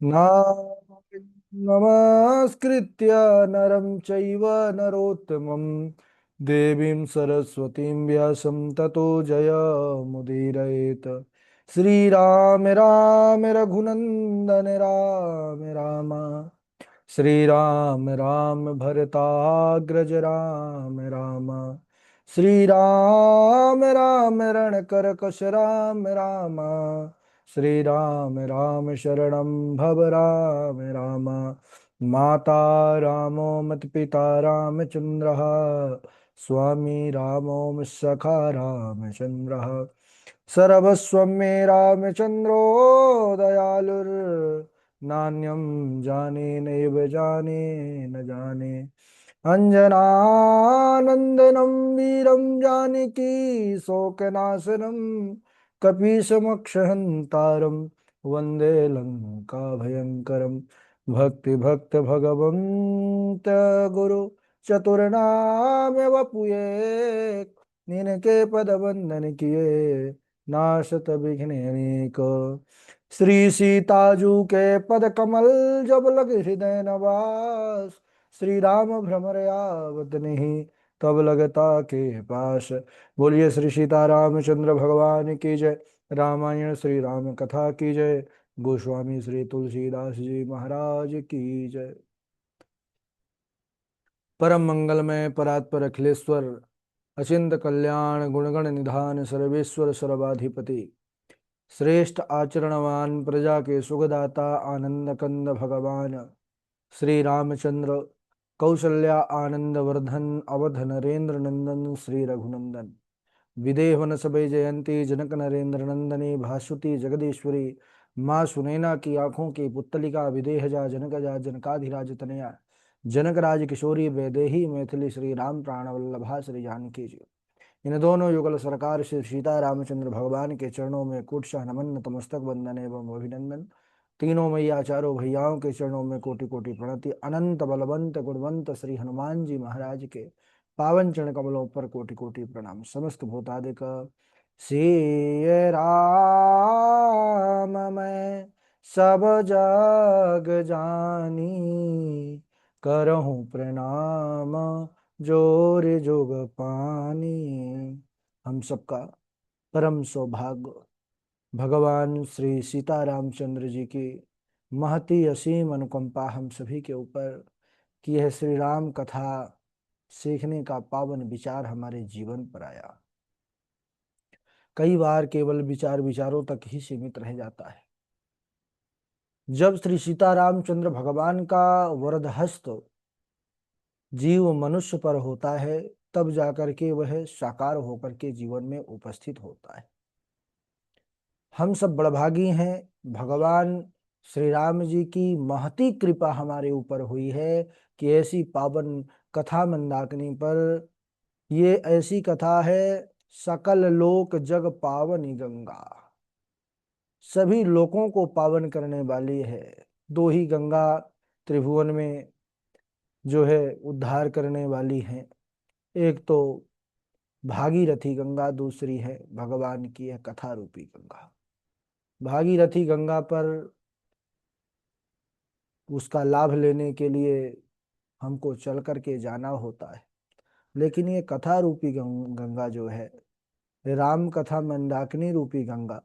नारायणं नमस्कृत्य नरं चैव नरोत्तमं देवीं सरस्वतीं व्यासं ततो जयमुदीरयेत्। श्रीराम राम रघुनंदन राम राम, श्रीराम राम भरताग्रज राम राम, श्रीराम राम रणकरकश राम राम, श्रीराम राम शरणं भव राम राम। माता रामो मत्पिता रामचन्द्रः, स्वामी रामो सखा रामचन्द्रः, सर्वस्वं मे रामचन्द्रो दयालुर्नान्यं जाने नैव जाने न जाने। अंजनानंदनं वीरं जानकी शोकनाशनं कपीशमक्षहन्तारं वन्दे लङ्काभयङ्करं। भक्ति भक्त भगवन्त गुरु चतुर्नाम वपुये, निनके पद वंदन किए नाशत विघ्न अनेक। श्री सीताजू के पद कमल जब लग हृदय नवास, श्री राम भ्रमर आवत नहीं तब लगता के पास। बोलिए श्री सीता रामचंद्र भगवान की जय। रामायण श्री राम कथा की जय। गोस्वामी श्री तुलसीदास जी महाराज की जय। परम मंगलमय परात्पर अखिलेश्वर, अचिंत कल्याण गुणगण निधान सर्वेश्वर सर्वाधिपति, श्रेष्ठ आचरणवान प्रजा के सुखदाता आनंद कंद भगवान श्री रामचंद्र, कौशल्या आनंद वर्धन अवध नरेंद्र नंदन श्री रघुनंदन, विदेह वन सबे जयंती जनक नरेंद्र नंदनी भासुती जगदीश्वरी, माँ सुनैना की आंखों की पुतलिका विदेह जा जनक जा जनकाधिराज तनया, जनक राज किशोरी वैदेही मैथिली श्री राम प्राण वल्लभा श्री जानकी जी। इन दोनों युगल सरकार श्री सीता रामचंद्र भगवान के चरणों में कुटशा नमन नतमस्तक वंदन एवं अभिनंदन। तीनों मैया चारों भैयाओं के चरणों में कोटि कोटि प्रणति। अनंत बलवंत गुणवंत श्री हनुमान जी महाराज के पावन चरण कमलों पर कोटि कोटि प्रणाम। समस्त भूतादिक सिय राम मैं सब जग जानी, करहूँ प्रणाम जोर जोग पानी। हम सबका परम सौभाग्य भगवान श्री सीता रामचंद्र जी की महती असीम अनुकंपा हम सभी के ऊपर कि यह श्री राम कथा सीखने का पावन विचार हमारे जीवन पर आया। कई बार केवल विचार विचारों तक ही सीमित रह जाता है। जब श्री सीता रामचंद्र भगवान का वरद हस्त जीव मनुष्य पर होता है तब जाकर के वह साकार होकर के जीवन में उपस्थित होता है। हम सब बड़भागी हैं, भगवान श्री राम जी की महती कृपा हमारे ऊपर हुई है कि ऐसी पावन कथा मंदाकिनी पर, ये ऐसी कथा है सकल लोक जग पावनी गंगा, सभी लोगों को पावन करने वाली है। दो ही गंगा त्रिभुवन में जो है उद्धार करने वाली हैं, एक तो भागीरथी गंगा, दूसरी है भगवान की है कथा रूपी गंगा। भागीरथी गंगा पर उसका लाभ लेने के लिए हमको चल करके जाना होता है, लेकिन ये कथा रूपी गंगा जो है, राम कथा मंदाकिनी रूपी गंगा,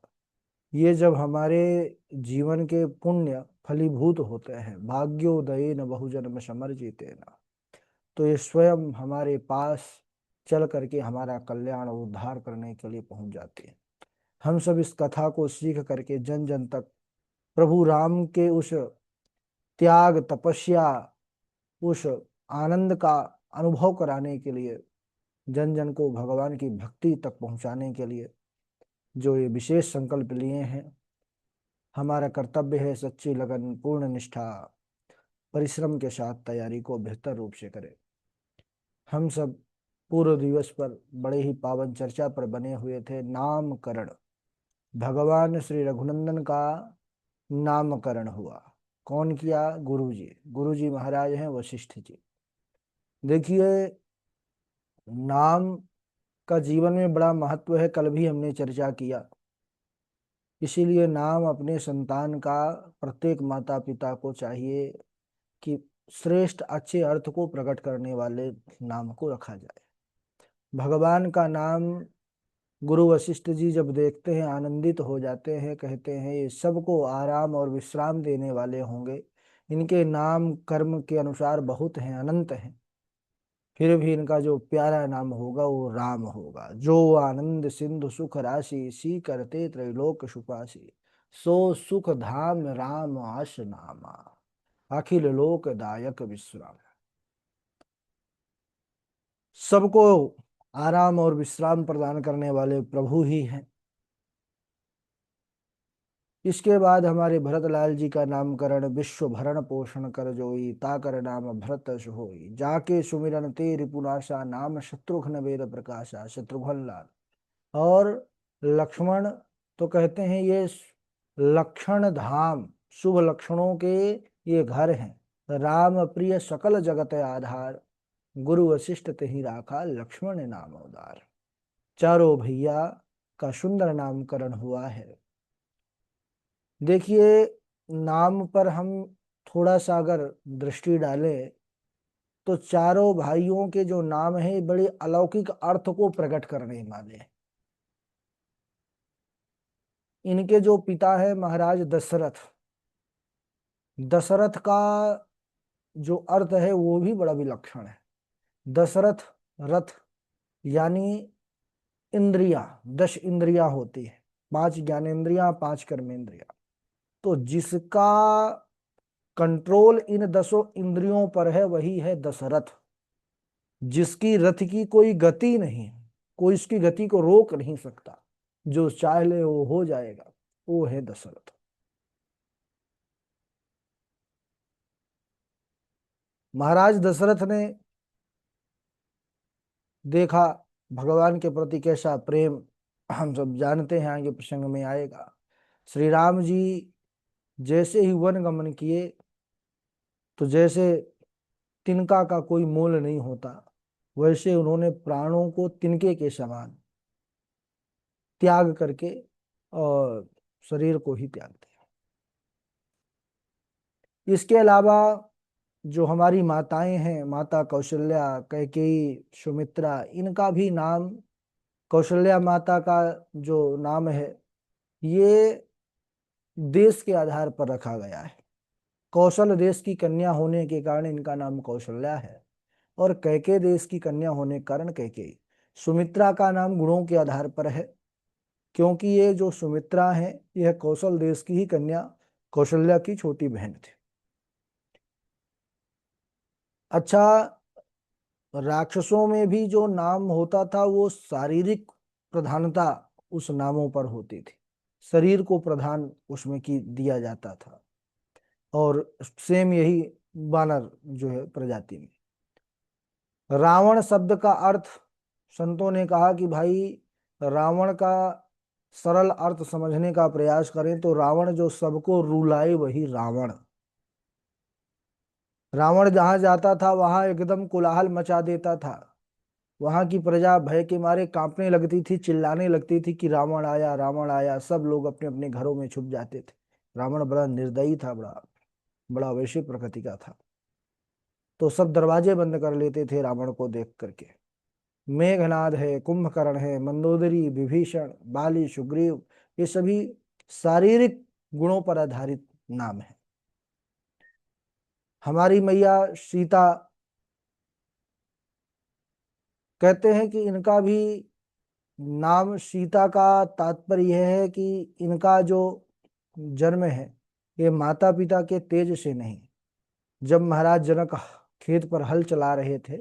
ये जब हमारे जीवन के पुण्य फलीभूत होते हैं, भाग्योदय न बहुजन्म समर्जिते न, तो ये स्वयं हमारे पास चल करके हमारा कल्याण और उद्धार करने के लिए पहुंच जाते हैं। हम सब इस कथा को सीख करके जन जन तक प्रभु राम के उस त्याग तपस्या, उस आनंद का अनुभव कराने के लिए, जन जन को भगवान की भक्ति तक पहुंचाने के लिए जो ये विशेष संकल्प लिए हैं, हमारा कर्तव्य है सच्ची लगन पूर्ण निष्ठा परिश्रम के साथ तैयारी को बेहतर रूप से करें। हम सब पूर्व दिवस पर बड़े ही पावन चर्चा पर बने हुए थे। नामकरण, भगवान श्री रघुनंदन का नामकरण हुआ। कौन किया? गुरु जी महाराज हैं वशिष्ठ जी। देखिए, नाम का जीवन में बड़ा महत्व है। कल भी हमने चर्चा किया इसीलिए नाम अपने संतान का प्रत्येक माता पिता को चाहिए कि श्रेष्ठ अच्छे अर्थ को प्रकट करने वाले नाम को रखा जाए। भगवान का नाम गुरु वशिष्ठ जी जब देखते हैं आनंदित हो जाते हैं, कहते हैं ये सबको आराम और विश्राम देने वाले होंगे, इनके नाम कर्म के अनुसार बहुत हैं, अनंत हैं, फिर भी इनका जो प्यारा नाम होगा वो राम होगा। जो आनंद सिंधु सुख राशि, सी करते त्रैलोक सुपासी, सो सुख धाम राम आश नामा, अखिल लोक दायक विश्राम। सबको आराम और विश्राम प्रदान करने वाले प्रभु ही हैं। इसके बाद हमारे भरतलाल जी का नामकरण, विश्व भरण पोषण कर जोई, ताकर नाम भरत होई, जाके सुमिरन ते रिपुनाशा, नाम शत्रुघ्न वेद प्रकाशा, शत्रुघ्न लाल। और लक्ष्मण तो कहते हैं ये लक्षण धाम, शुभ लक्षणों के ये घर हैं। राम प्रिय सकल जगत आधार, गुरु वशिष्ठ तेहि राखा, लक्ष्मण नाम उदार। चारों भैया का सुंदर नामकरण हुआ है। देखिए, नाम पर हम थोड़ा सा अगर दृष्टि डालें तो चारों भाइयों के जो नाम है बड़े अलौकिक अर्थ को प्रकट करने वाले हैं। इनके जो पिता है महाराज दशरथ, दशरथ का जो अर्थ है वो भी बड़ा विलक्षण है। दशरथ रथ यानी इंद्रियां, 10 इंद्रियां होती है, 5 ज्ञानेंद्रियां, 5 कर्मेंद्रियां। तो जिसका कंट्रोल इन 10 इंद्रियों पर है वही है दशरथ। जिसकी रथ की कोई गति नहीं, कोई इसकी गति को रोक नहीं सकता, जो चाह ले वो हो जाएगा, वो है दशरथ। महाराज दशरथ ने देखा भगवान के प्रति कैसा प्रेम, हम सब जानते हैं, आगे प्रसंग में आएगा। श्री राम जी जैसे ही वन गमन किए तो जैसे तिनका का कोई मोल नहीं होता, वैसे उन्होंने प्राणों को तिनके के समान त्याग करके और शरीर को ही त्याग दिया। इसके अलावा जो हमारी माताएं हैं, माता कौशल्या, कैकेयी, सुमित्रा, इनका भी नाम, कौशल्या माता का जो नाम है ये देश के आधार पर रखा गया है। कौशल देश की कन्या होने के कारण इनका नाम कौशल्या है, और कैके देश की कन्या होने के कारण कैकेयी। सुमित्रा का नाम गुणों के आधार पर है, क्योंकि ये जो सुमित्रा है यह कौशल देश की ही कन्या, कौशल्या की छोटी बहन थी। अच्छा, राक्षसों में भी जो नाम होता था वो शारीरिक प्रधानता उस नामों पर होती थी, शरीर को प्रधान उसमें की दिया जाता था। और सेम यही वानर जो है प्रजाति में। रावण शब्द का अर्थ संतों ने कहा कि भाई रावण का सरल अर्थ समझने का प्रयास करें तो रावण जो सबको रुलाए वही रावण। रावण जहां जाता था वहां एकदम कोलाहल मचा देता था, वहां की प्रजा भय के मारे कांपने लगती थी, चिल्लाने लगती थी कि रावण आया, रावण आया। सब लोग अपने अपने घरों में छुप जाते थे। रावण बड़ा निर्दयी था, बड़ा बड़ा वैश्य प्रकृति का था। तो सब दरवाजे बंद कर लेते थे रावण को देख करके। मेघनाद है, कुंभकर्ण है, मंदोदरी, विभीषण, बाली, सुग्रीव, ये सभी शारीरिक गुणों पर आधारित नाम है। हमारी मैया सीता, कहते हैं कि इनका भी नाम सीता का तात्पर्य यह है कि इनका जो जन्म है ये माता पिता के तेज से नहीं। जब महाराज जनक खेत पर हल चला रहे थे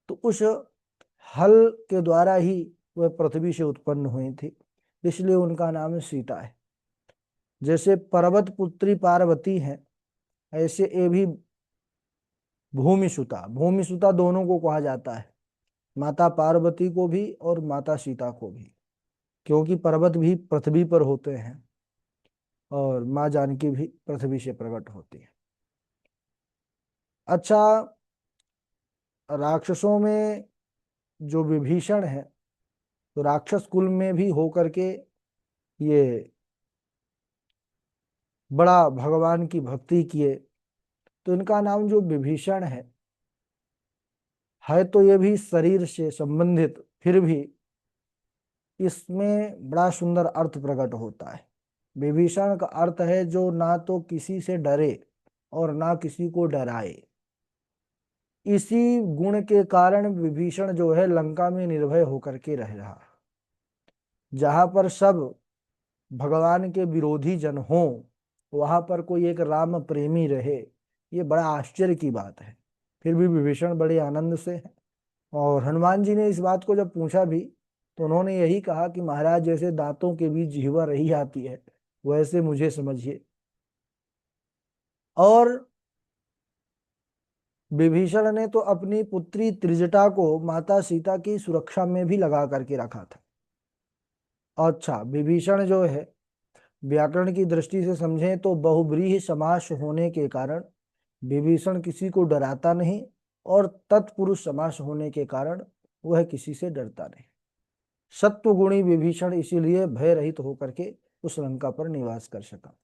तो उस हल के द्वारा ही वह पृथ्वी से उत्पन्न हुई थी, इसलिए उनका नाम सीता है। जैसे पर्वत पुत्री पार्वती है, ऐसे ये भी भूमि सुता, भूमि सुता दोनों को कहा जाता है, माता पार्वती को भी और माता सीता को भी, क्योंकि पर्वत भी पृथ्वी पर होते हैं और माँ जानकी भी पृथ्वी से प्रकट होती है। अच्छा, राक्षसों में जो विभीषण है तो राक्षस कुल में भी होकर के ये बड़ा भगवान की भक्ति किए। तो इनका नाम जो विभीषण है तो ये भी शरीर से संबंधित, फिर भी इसमें बड़ा सुंदर अर्थ प्रकट होता है। विभीषण का अर्थ है जो ना तो किसी से डरे और ना किसी को डराए। इसी गुण के कारण विभीषण जो है लंका में निर्भय होकर के रह रहा। जहां पर सब भगवान के विरोधी जन हों, वहां पर कोई एक राम प्रेमी रहे, ये बड़ा आश्चर्य की बात है। फिर भी विभीषण बड़े आनंद से है। और हनुमान जी ने इस बात को जब पूछा भी, तो उन्होंने यही कहा कि महाराज, जैसे दांतों के बीच जिह्वा रही आती है, वैसे मुझे समझिए। और विभीषण ने तो अपनी पुत्री त्रिजटा को माता सीता की सुरक्षा में भी लगा करके रखा था। अच्छा, विभीषण जो है व्याकरण की दृष्टि से समझें तो बहुब्रीहि समास होने के कारण विभीषण किसी को डराता नहीं, और तत्पुरुष समास होने के कारण वह किसी से डरता नहीं। सत्वगुणी विभीषण इसीलिए भय रहित होकर के उस लंका पर निवास कर सका।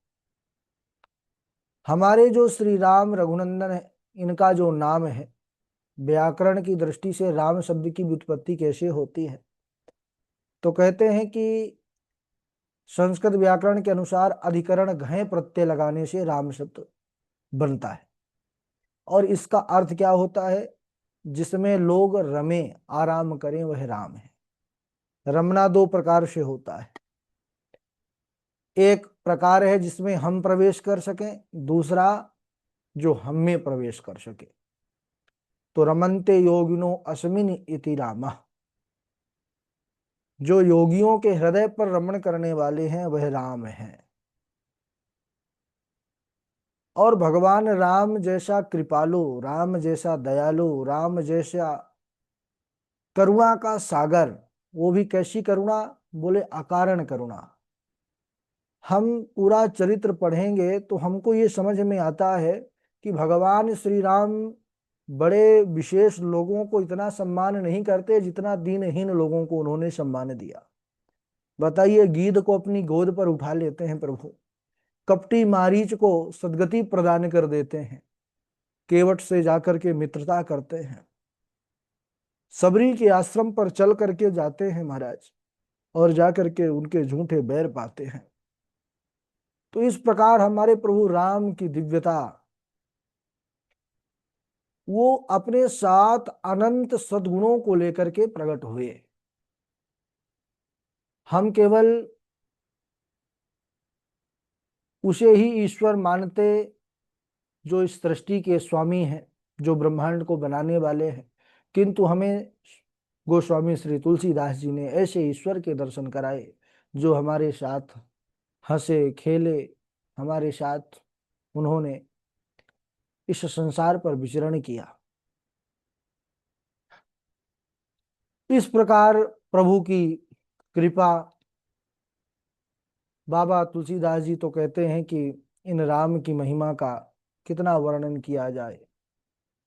हमारे जो श्री राम रघुनंदन है, इनका जो नाम है, व्याकरण की दृष्टि से राम शब्द की व्युत्पत्ति कैसे होती है, तो कहते हैं कि संस्कृत व्याकरण के अनुसार अधिकरण घय प्रत्यय लगाने से राम शब्द बनता है। और इसका अर्थ क्या होता है? जिसमें लोग रमे, आराम करें, वह राम है। रमना दो प्रकार से होता है। एक प्रकार है जिसमें हम प्रवेश कर सकें, दूसरा जो हम में प्रवेश कर सके। तो रमन्ते योगिनो अस्मिन इति रामः, जो योगियों के हृदय पर रमण करने वाले हैं वह राम हैं। और भगवान राम जैसा कृपालु, राम जैसा दयालु, राम जैसा करुणा का सागर, वो भी कैसी करुणा? बोले अकारण करुणा। हम पूरा चरित्र पढ़ेंगे तो हमको ये समझ में आता है कि भगवान श्री राम बड़े विशेष लोगों को इतना सम्मान नहीं करते जितना दीनहीन लोगों को उन्होंने सम्मान दिया। बताइए, गीध को अपनी गोद पर उठा लेते हैं प्रभु, कपटी मारीच को सदगति प्रदान कर देते हैं, केवट से जाकर के मित्रता करते हैं, सबरी के आश्रम पर चल करके जाते हैं महाराज, और जाकर के उनके झूठे बैर पाते हैं। तो इस प्रकार हमारे प्रभु राम की दिव्यता, वो अपने साथ अनंत सद्गुणों को लेकर के प्रकट हुए। हम केवल उसे ही ईश्वर मानते जो इस सृष्टि के स्वामी हैं, जो ब्रह्मांड को बनाने वाले हैं, किंतु हमें गोस्वामी श्री तुलसीदास जी ने ऐसे ईश्वर के दर्शन कराए जो हमारे साथ हंसे खेले, हमारे साथ उन्होंने इस संसार पर विचरण किया। इस प्रकार प्रभु की कृपा, बाबा तुलसीदास जी तो कहते हैं कि इन राम की महिमा का कितना वर्णन किया जाए।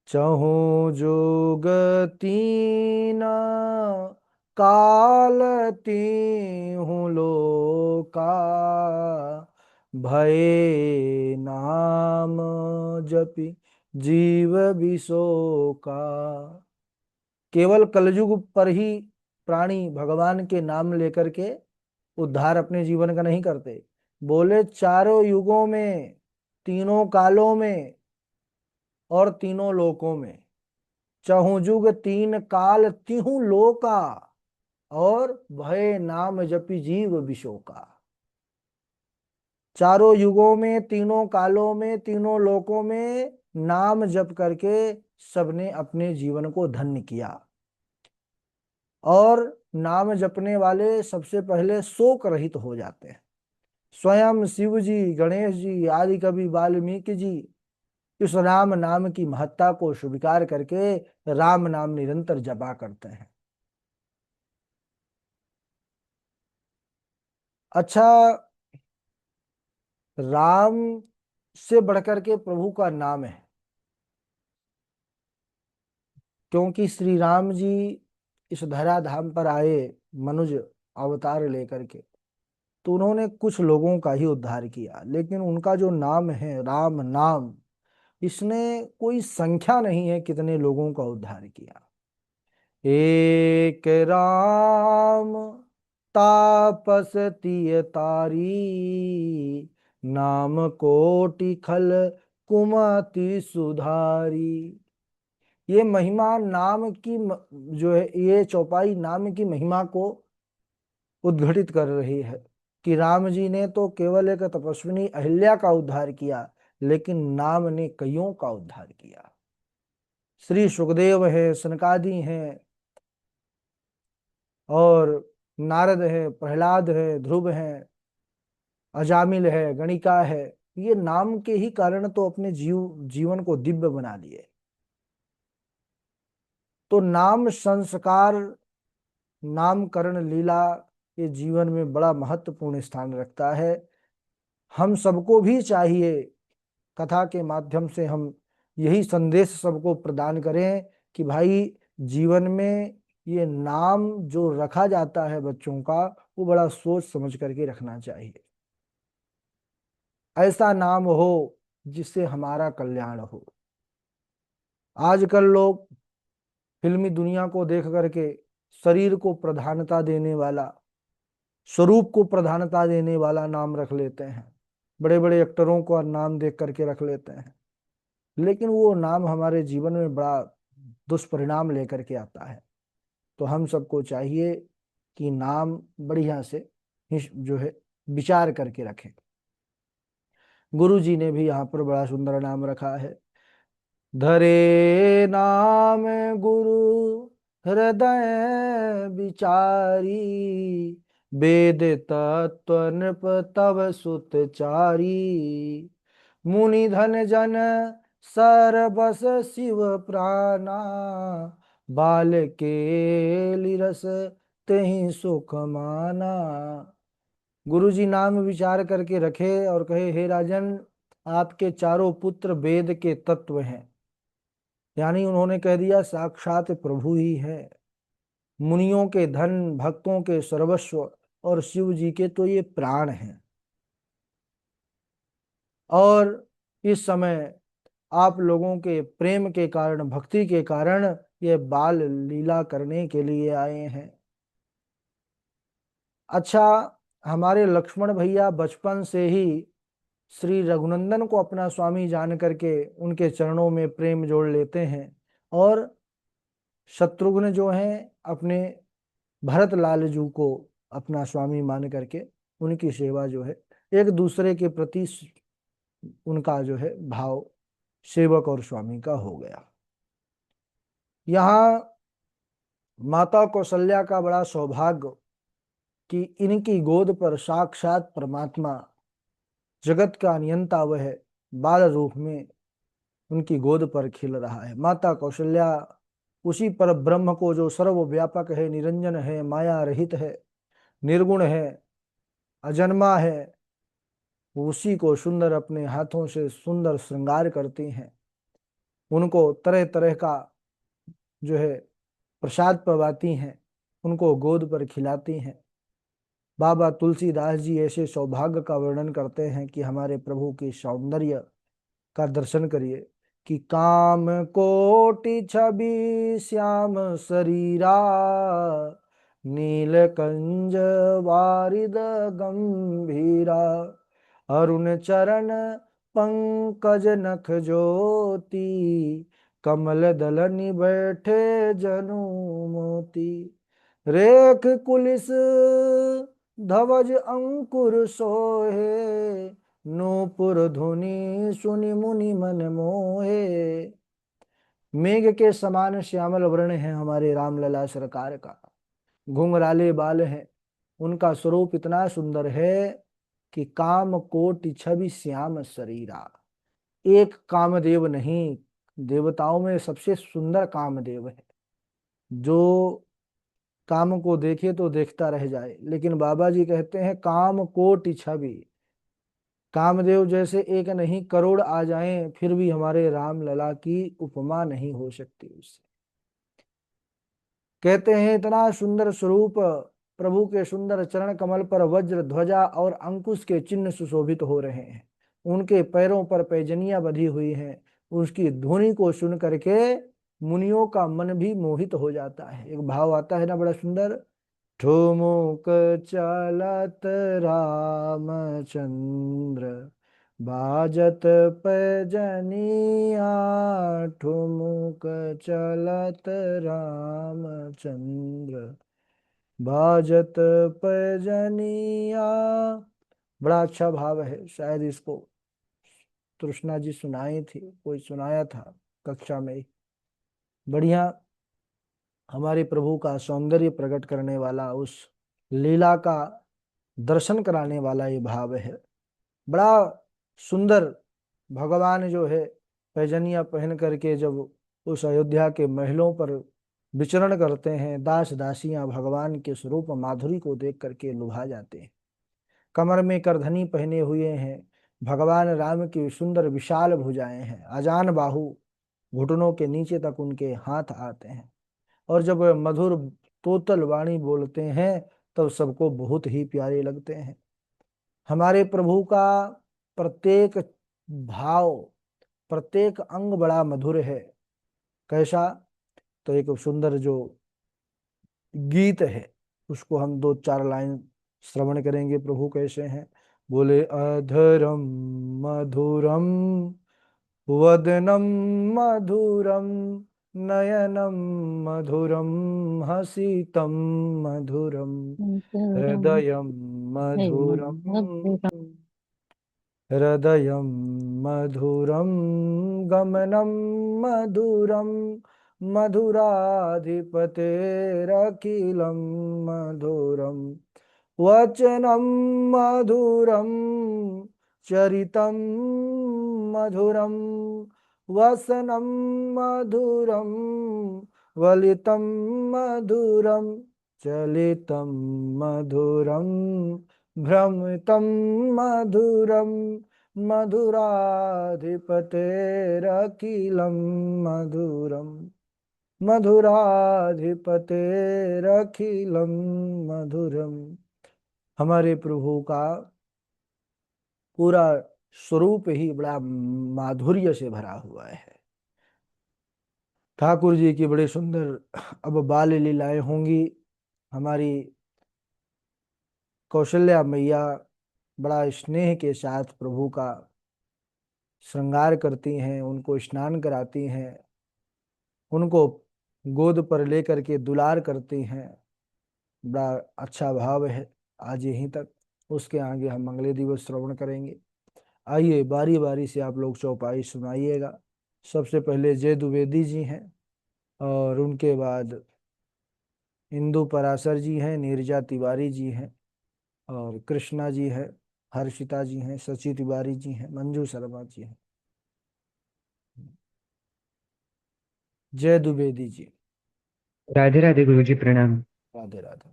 चहु जुग तीना काल तीहु लोका, भये नाम जपि जीव बिसोका। केवल कलयुग पर ही प्राणी भगवान के नाम लेकर के उद्धार अपने जीवन का नहीं करते। बोले चारों युगों में, तीनों कालों में और तीनों लोकों में, चहु जुग तीन काल तिहु लोका, और भय नाम जपि जीव बिशोका। चारों युगों में, तीनों कालों में, तीनों लोकों में नाम जप करके सबने अपने जीवन को धन्य किया। और नाम जपने वाले सबसे पहले शोक रहित हो जाते हैं। स्वयं शिव जी, गणेश जी, आदि कवि वाल्मीकि जी इस राम नाम की महत्ता को स्वीकार करके राम नाम निरंतर जपा करते हैं। अच्छा, राम से बढ़कर के प्रभु का नाम है, क्योंकि श्री राम जी इस धरा धाम पर आए मनुज अवतार लेकर के। तो उन्होंने कुछ लोगों का ही उद्धार किया, लेकिन उनका जो नाम है राम नाम, इसने कोई संख्या नहीं है कितने लोगों का उद्धार किया। एक राम तापस तिय तारी, नाम कोटि खल कुमति सुधारी। ये महिमा नाम की जो है, ये चौपाई नाम की महिमा को उद्घटित कर रही है कि राम जी ने तो केवल एक तपस्विनी अहिल्या का उद्धार किया, लेकिन नाम ने कईयों का उद्धार किया। श्री सुखदेव है, सनकादि हैं, और नारद है, प्रहलाद है, ध्रुव है, अजामिल है, गणिका है। ये नाम के ही कारण तो अपने जीवन को दिव्य बना लिए। तो नाम संस्कार, नामकरण लीला ये जीवन में बड़ा महत्वपूर्ण स्थान रखता है। हम सबको भी चाहिए, कथा के माध्यम से हम यही संदेश सबको प्रदान करें कि भाई जीवन में ये नाम जो रखा जाता है बच्चों का, वो बड़ा सोच समझ करके रखना चाहिए। ऐसा नाम हो जिससे हमारा कल्याण हो। आजकल लोग फिल्मी दुनिया को देख करके शरीर को प्रधानता देने वाला, स्वरूप को प्रधानता देने वाला नाम रख लेते हैं। बड़े बड़े एक्टरों का नाम देख करके रख लेते हैं, लेकिन वो नाम हमारे जीवन में बड़ा दुष्परिणाम लेकर के आता है। तो हम सबको चाहिए कि नाम बढ़िया से जो है विचार करके रखें। गुरु जी ने भी यहाँ पर बड़ा सुंदर नाम रखा है। धरे नाम गुरु हृदय विचारी, वेद तत्व नृप तव सुत चारी। मुनि धन जन सरबस शिव प्राणा, बाल के लिरस तेहि सुख माना। गुरु जी नाम विचार करके रखे और कहे, हे राजन, आपके चारों पुत्र वेद के तत्व हैं। यानी उन्होंने कह दिया साक्षात प्रभु ही है। मुनियों के धन, भक्तों के सर्वस्व, और शिव जी के तो ये प्राण हैं। और इस समय आप लोगों के प्रेम के कारण, भक्ति के कारण ये बाल लीला करने के लिए आए हैं। अच्छा, हमारे लक्ष्मण भैया बचपन से ही श्री रघुनंदन को अपना स्वामी जान करके उनके चरणों में प्रेम जोड़ लेते हैं, और शत्रुघ्न जो हैं अपने भरत लाल जू को अपना स्वामी मान करके उनकी सेवा जो है, एक दूसरे के प्रति उनका जो है भाव सेवक और स्वामी का हो गया। यहाँ माता कौशल्या का बड़ा सौभाग्य कि इनकी गोद पर साक्षात परमात्मा, जगत का नियंता वह बाल रूप में उनकी गोद पर खिल रहा है। माता कौशल्या उसी पर ब्रह्म को, जो सर्वव्यापक है, निरंजन है, माया रहित है, निर्गुण है, अजन्मा है, उसी को सुंदर अपने हाथों से सुंदर श्रृंगार करती हैं। उनको तरह तरह का जो है प्रसाद पवाती हैं, उनको गोद पर खिलाती हैं। बाबा तुलसीदास जी ऐसे सौभाग्य का वर्णन करते हैं कि हमारे प्रभु के सौंदर्य का दर्शन करिए कि काम कोटि छवि श्याम शरीरा, नीलकंज वारिद गंभीरा। अरुण चरण पंकज नख ज्योति, कमल दलनि बैठे जनु मोती। रेख कुलिस धवज अंकुर सोहे, नूपुर धुनि सुनि मुनि मन मोहे। मेघ के समान श्यामल वर्ण है हमारे रामलला सरकार का। घुंघराले बाल हैं, उनका स्वरूप इतना सुंदर है कि काम कोटि छवि श्याम शरीरा। एक कामदेव नहीं, देवताओं में सबसे सुंदर कामदेव है, जो काम को देखे तो देखता रह जाए। लेकिन बाबा जी कहते हैं काम कोटि छवि, कामदेव जैसे एक नहीं करोड़ आ जाएं फिर भी हमारे राम लला की उपमा नहीं हो सकती उससे। कहते हैं इतना सुंदर स्वरूप प्रभु के सुंदर चरण कमल पर वज्र ध्वजा और अंकुश के चिन्ह सुशोभित हो रहे हैं। उनके पैरों पर पैजनियां बंधी हुई हैं। उसकी ध्वनि को सुन करके मुनियों का मन भी मोहित हो जाता है। एक भाव आता है ना बड़ा सुंदर, ठुमुक चलत रामचंद्र बाजत पैजनिया, ठुमुक चलत रामचंद्र बाजत पैजनिया। बड़ा अच्छा भाव है। शायद इसको तृष्णा जी सुनाई थी, कोई सुनाया था कक्षा में ही। बढ़िया, हमारे प्रभु का सौंदर्य प्रकट करने वाला, उस लीला का दर्शन कराने वाला ये भाव है। बड़ा सुंदर भगवान जो है पैजनिया पहन करके जब उस अयोध्या के महलों पर विचरण करते हैं, दास दासियां भगवान के स्वरूप माधुरी को देख करके लुभा जाते हैं। कमर में करधनी पहने हुए हैं, भगवान राम की सुंदर विशाल भुजाएं हैं, अजान बाहु, घुटनों के नीचे तक उनके हाथ आते हैं। और जब मधुर तोतल वाणी बोलते हैं तब सबको बहुत ही प्यारे लगते हैं। हमारे प्रभु का प्रत्येक भाव, प्रत्येक अंग बड़ा मधुर है। कैसा? तो एक सुंदर जो गीत है उसको हम दो चार लाइन श्रवण करेंगे। प्रभु कैसे हैं? बोले, अधरम मधुरम वदनम मधुरम नयनम मधुरम हसितम मधुरम हृदयम मधुरम हृदयं मधुरं गमनं मधुरं मधुराधिपतेरखिलं मधुरं वचनं मधुरं चरितं मधुरं वसनं मधुरं वलितं मधुरं चलितं मधुरं भ्रमितं मधुरं मधुराधिपतेरखिलं मधुरं मधुराधिपतेरखिलं मधुरम। हमारे प्रभु का पूरा स्वरूप ही बड़ा माधुर्य से भरा हुआ है। ठाकुर जी की बड़ी सुंदर अब बाल लीलाएं होंगी। हमारी कौशल्या मैया बड़ा स्नेह के साथ प्रभु का श्रृंगार करती हैं, उनको स्नान कराती हैं, उनको गोद पर लेकर के दुलार करती हैं। बड़ा अच्छा भाव है। आज यहीं तक, उसके आगे हम अगले दिवस श्रवण करेंगे। आइए बारी बारी से आप लोग चौपाई सुनाइएगा। सबसे पहले जय द्विवेदी जी हैं, और उनके बाद इंदु पराशर जी हैं, नीरजा तिवारी जी हैं, और कृष्णा जी है, हर्षिता जी हैं, सची तिवारी जी हैं, मंजू शर्मा जी हैं। जय द्विवेदी जी। राधे राधे गुरु जी, प्रणाम। राधे राधे।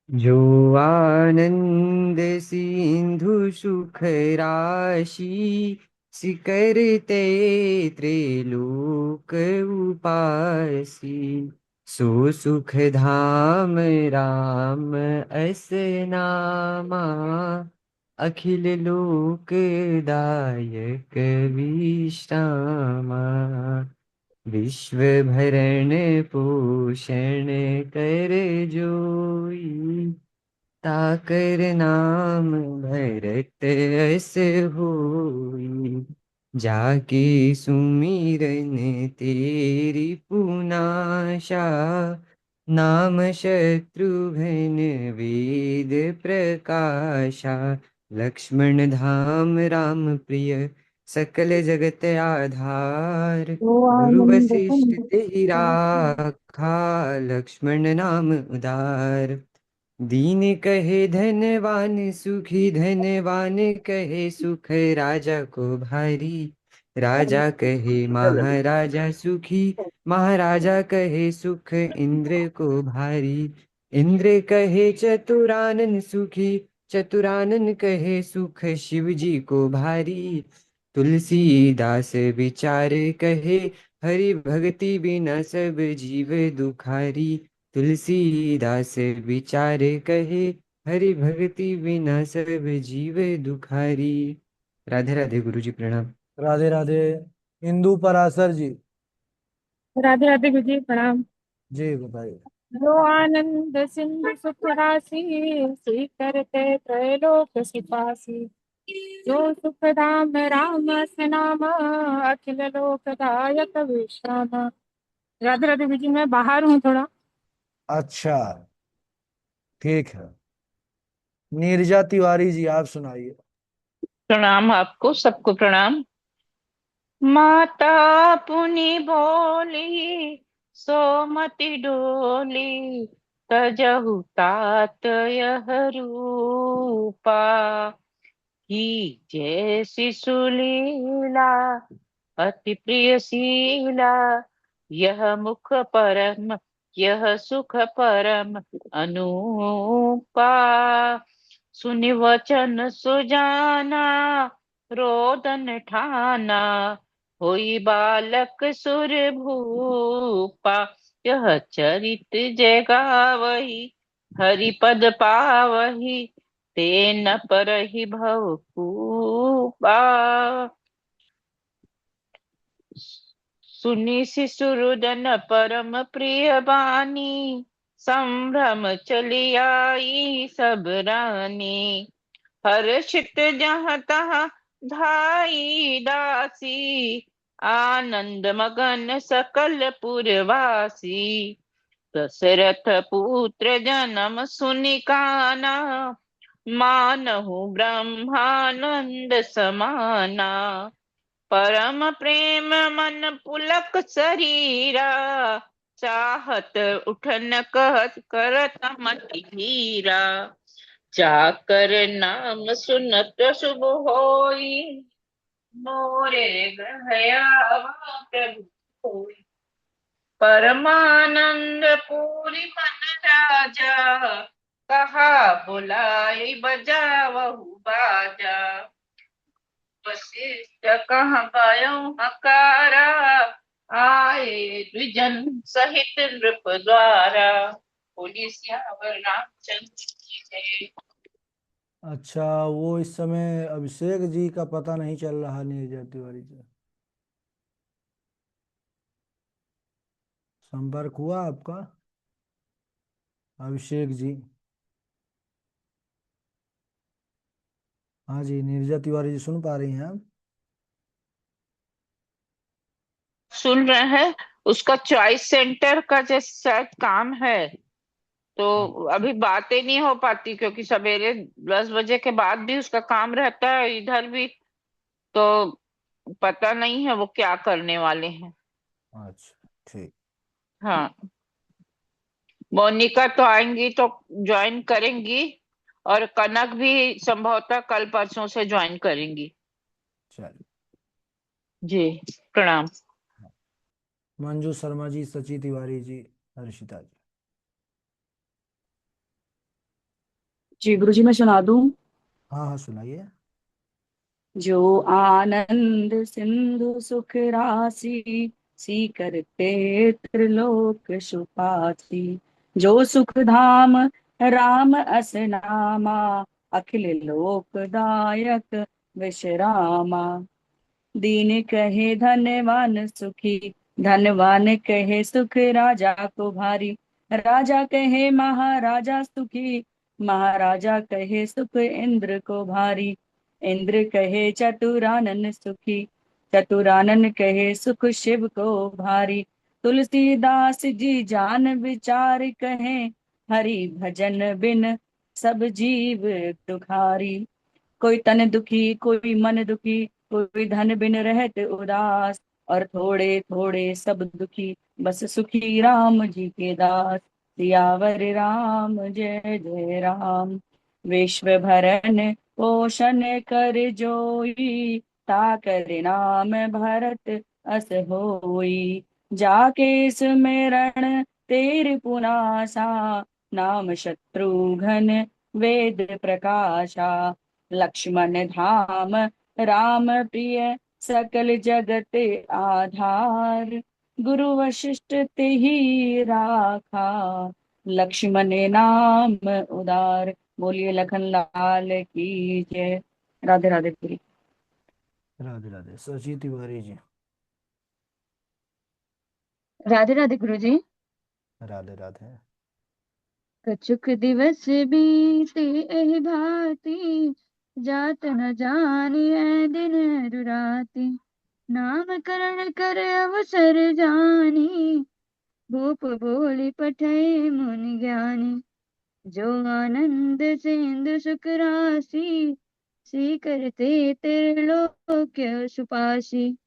जो आनंद सिंधु सुख राशि, सिकरते त्रिलोक उपासी, सो सुख धाम राम अस नामा, अखिल लोक दायक विश्रामा, विश्व भरण पोषण कर जोई, ताकर नाम भरत अस होई, जाके सुमिरन तेरी पुनाशा, नाम शत्रुघ्न वेद प्रकाशा, लक्ष्मण धाम राम प्रिय सकल जगत आधार, तो गुरु आनंद वशिष्ठ संग तेहि राखा, लक्ष्मण नाम उदार, दीन कहे धनवान सुखी, धनवान कहे सुख राजा को भारी, राजा कहे महाराजा सुखी, महाराजा कहे सुख इंद्र को भारी, इंद्र कहे चतुरानन सुखी, चतुरानन कहे सुख शिव जी को भारी, तुलसीदास विचार कहे, हरि भक्ति बिना सब जीव दुखारी, तुलसीदास विचार कहे, हरि भक्ति बिना सब जीव दुखारी। राधे राधे गुरु जी, प्रणाम। राधे राधे। इंदु पराशर जी। राधे राधे गुरु जी प्रणाम। जी बताइए। जो आनंद सिंधु सुख राशि, श्री करते त्रैलोक सिपासी। जो सुख धाम राम नाम, अखिल लोकदायक विश्राम। राधे राधे गुरु जी, मैं बाहर हूँ थोड़ा। अच्छा, ठीक है। नीरजा तिवारी जी, आप सुनाइए। प्रणाम आपको, सबको प्रणाम। माता पुनि बोली, सोमति डोली, तजहु तात यह रूपा। ही जैसी सुलीला, अति प्रिय शीला, यह मुख परम, यह सुख परम अनूपा। सुनि वचन सुजाना, रोदन ठाना, होई बालक सुर भूपा। यह चरित जय गावही, हरिपद पावही, ते न परहि भव कूपा। सुनि शिशुरुदन परम प्रिय बानी, संभ्रम चली आई सब रानी। हर्षित जहाँ तहाँ धाई दासी, आनंद मगन सकल पुरवासी। दशरथ पुत्र जन्म सुनि काना, मानहु ब्रह्मानंद समाना। परम प्रेम मन पुलक शरीरा, चाहत उठन कहत करत मति धीरा। जाकर नाम सुनत शुभ होई, मोरे ग्रह आवा प्रभु होई। परमानंद पूरी मन राजा, कहा बुलाई बजावहु बाजा। वशिष्ठ कहाँ गयो हकारा, आए द्विजन सहित नृप द्वारा। बोलिए सियावर रामचंद्र की जय। अच्छा, वो इस समय अभिषेक जी का पता नहीं चल रहा नीरजा तिवारी से। संपर्क हुआ आपका अभिषेक जी? हाँ जी, नीरजा तिवारी जी सुन पा रही हैं आप? सुन रहे हैं। उसका चॉइस सेंटर का जैसे शायद काम है, तो अभी बातें नहीं हो पाती, क्योंकि सवेरे 10 बजे के बाद भी उसका काम रहता है इधर भी। तो पता नहीं है वो क्या करने वाले हैं। अच्छा, ठीक। हाँ, मोनिका तो आएंगी तो ज्वाइन करेंगी, और कनक भी संभवतः कल परसों से ज्वाइन करेंगी। चलिए। जी प्रणाम। मंजू शर्मा जी, सची तिवारी जी, हर्षिता जी। जी गुरु जी, मैं सुना दूं। हाँ हाँ, सुनाइए। जो आनंद सिंधु सुख राशि, सी करते त्रिलोक सुपासी। जो सुख धाम राम अस नामा, अखिल लोकदायक विश्रामा। दीन कहे धनवान सुखी, धनवान कहे सुख राजा को भारी। राजा कहे महाराजा सुखी, महाराजा कहे सुख इंद्र को भारी। इंद्र कहे चतुरानन सुखी, चतुरानन कहे सुख शिव को भारी। तुलसीदास जी जान विचार कहे, हरि भजन बिन सब जीव दुखारी। कोई तन दुखी कोई मन दुखी, कोई धन बिन रहत उदास। और थोड़े थोड़े सब दुखी, बस सुखी राम जी के दास। सियावर राम जय जय राम। विश्व भरन पोषण कर जोई, ताकर नाम भरत अस होई। जाके स्मरण तेर पुनासा, नाम शत्रुघ्न वेद प्रकाशा। लक्ष्मण धाम राम प्रिय, सकल जगत आधार। गुरु वशिष्ठ तेहि राखा, लक्ष्मण नाम उदार। बोलिए लखन लाल की जय। राधे राधे गुरु। राधे राधे। शशि तिवारी जी। राधे राधे गुरु जी। राधे राधे। कछुक दिवस बीते एहि भांति, जात न जानिए दिन दुराति। नामकरण कर अवसर जानी, भूप बोली पठै मुनि ज्ञानी। जो आनंद सिंधु सुख राशि, सीकरते त्रिलोक्य सुपासी।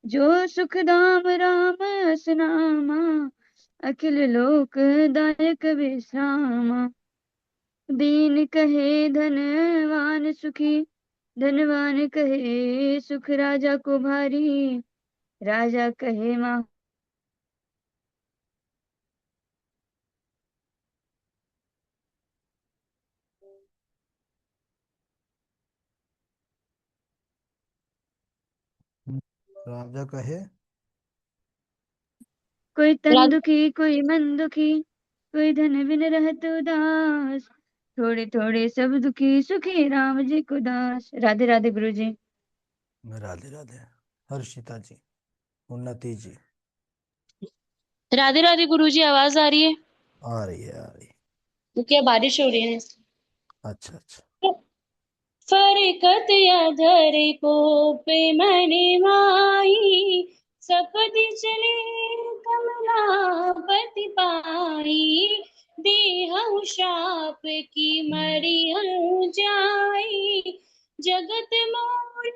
जो सुख धाम राम असनामा, अखिल लोक दायक विश्रामा। दीन कहे धनवान सुखी, धनवान कहे सुख राजा को भारी। राजा कहे माँ राजा कहे कोई तन राधे दुखी कोई मन दुखी, कोई धन बिन रहत उदास। थोड़े थोड़े सब दुखी सुखी राम जी को दास। राधे राधे गुरु जी। राधे राधे। हर्षिता जी। उन्नति जी। राधे राधे गुरुजी, आवाज आ रही है? आ रही है, आ रही है। तो क्या बारिश हो रही है? अच्छा अच्छा। फरकत अधर को पे मने माही, सपदि चले कमलापति पाई। देहु शाप की मरियु जाई, जगत मोर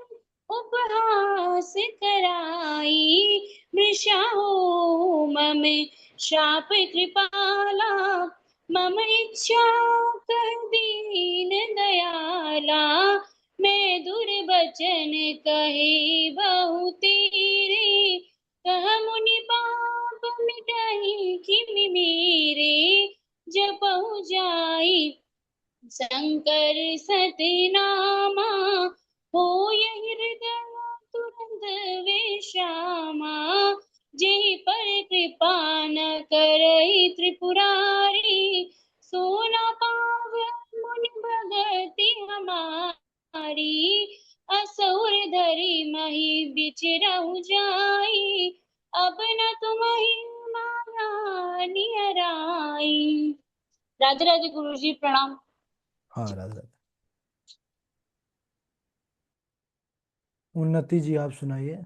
उपहास कराई। मृषा हो मम शाप कृपाला, मम इच्छा कर दीन दयाला। मैं दुर्बचन कहे बहु तेरे, कह मुनि पाप मिटाई किमि मेरे। जपहु जाई शंकर सतनामा, हो यही हृदय तुरंत विश्रामा। जेहि पर कृपा न करई त्रिपुरारी, सोना पाव मुनि भगति हमारी। असुर धरि मही बिचरहु जाई, अब न तुम्हि माया नियराई। राधे राधे गुरु जी, प्रणाम। हाँ राधे राधे। उन्नति जी आप सुनाइए।